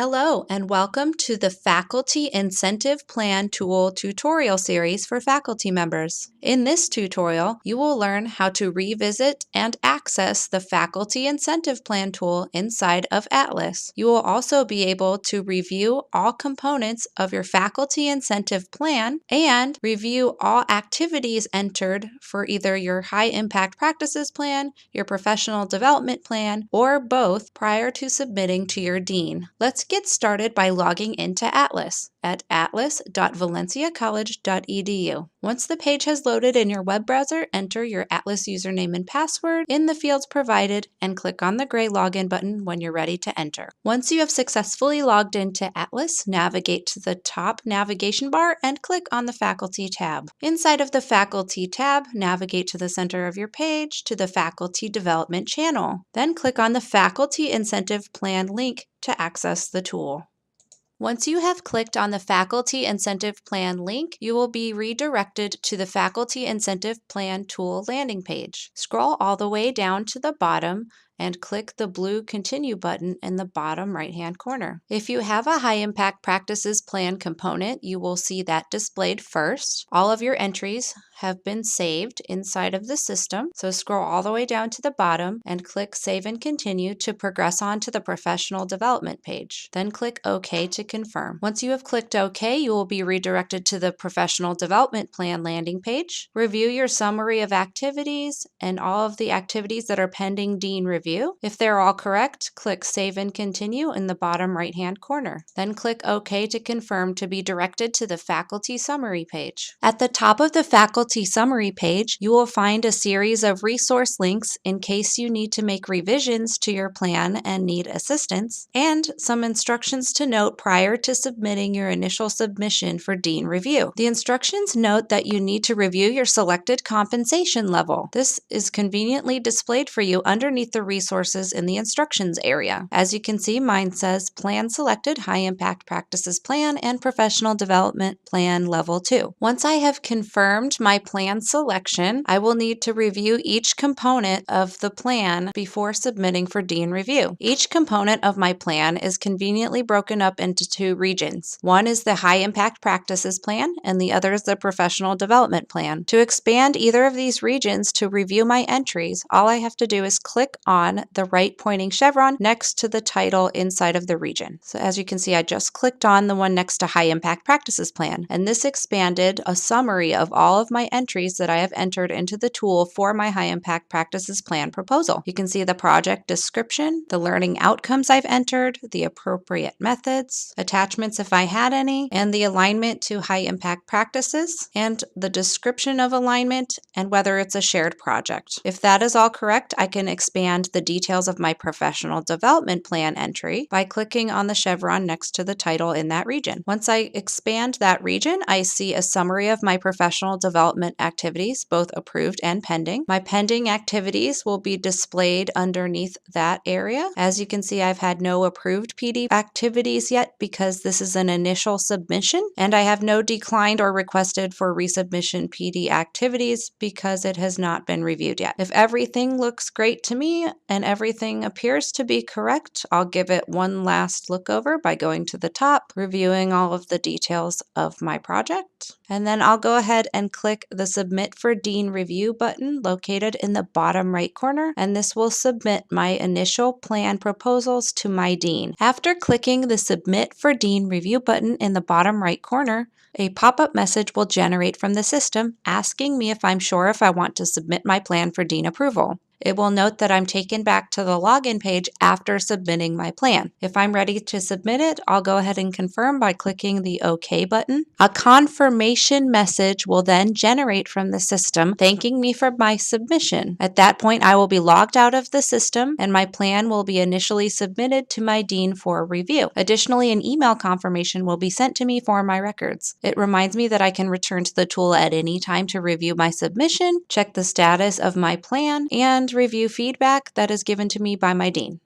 Hello and welcome to the Faculty Incentive Plan Tool tutorial series for faculty members. In this tutorial, you will learn how to revisit and access the Faculty Incentive Plan tool inside of Atlas. You will also be able to review all components of your Faculty Incentive Plan and review all activities entered for either your High Impact Practices Plan, your Professional Development Plan, or both prior to submitting to your dean. Let's get started by logging into Atlas at atlas.valenciacollege.edu. Once the page has loaded in your web browser, enter your Atlas username and password in the fields provided and click on the gray login button when you're ready to enter. Once you have successfully logged into Atlas, navigate to the top navigation bar and click on the Faculty tab. Inside of the Faculty tab, navigate to the center of your page to the Faculty Development channel. Then click on the Faculty Incentive Plan link to access the tool. Once you have clicked on the Faculty Incentive Plan link, you will be redirected to the Faculty Incentive Plan tool landing page. Scroll all the way down to the bottom and click the blue Continue button in the bottom right-hand corner. If you have a High Impact Practices Plan component, you will see that displayed first. All of your entries have been saved inside of the system, so scroll all the way down to the bottom and click Save and Continue to progress on to the Professional Development page. Then click OK to confirm. Once you have clicked OK, you will be redirected to the Professional Development Plan landing page. Review your summary of activities and all of the activities that are pending dean review. If they're all correct, click Save and Continue in the bottom right-hand corner. Then click OK to confirm to be directed to the Faculty Summary page. At the top of the Faculty Summary page, you will find a series of resource links in case you need to make revisions to your plan and need assistance, and some instructions to note prior to submitting your initial submission for dean review. The instructions note that you need to review your selected compensation level. This is conveniently displayed for you underneath the resources in the instructions area. As you can see, mine says Plan Selected High Impact Practices Plan and Professional Development Plan Level 2. Once I have confirmed my plan selection, I will need to review each component of the plan before submitting for dean review. Each component of my plan is conveniently broken up into two regions. One is the High Impact Practices Plan and the other is the Professional Development Plan. To expand either of these regions to review my entries, all I have to do is click on the right pointing chevron next to the title inside of the region. So as you can see, I just clicked on the one next to High Impact Practices Plan, and this expanded a summary of all of my entries that I have entered into the tool for my High Impact Practices Plan proposal. You can see the project description, the learning outcomes I've entered, the appropriate methods, attachments if I had any, and the alignment to high impact practices, and the description of alignment, and whether it's a shared project. If that is all correct, I can expand the details of my Professional Development Plan entry by clicking on the chevron next to the title in that region. Once I expand that region, I see a summary of my professional development activities, both approved and pending. My pending activities will be displayed underneath that area. As you can see, I've had no approved PD activities yet because this is an initial submission, and I have no declined or requested for resubmission PD activities because it has not been reviewed yet. If everything looks great to me and everything appears to be correct, I'll give it one last look over by going to the top, reviewing all of the details of my project, and then I'll go ahead and click the Submit for Dean Review button located in the bottom right corner, and this will submit my initial plan proposals to my dean. After clicking the Submit for Dean Review button in the bottom right corner, a pop-up message will generate from the system asking me if I'm sure if I want to submit my plan for dean approval. It will note that I'm taken back to the login page after submitting my plan. If I'm ready to submit it, I'll go ahead and confirm by clicking the OK button. A confirmation message will then generate from the system thanking me for my submission. At that point, I will be logged out of the system and my plan will be initially submitted to my dean for review. Additionally, an email confirmation will be sent to me for my records. It reminds me that I can return to the tool at any time to review my submission, check the status of my plan, and review feedback that is given to me by my dean.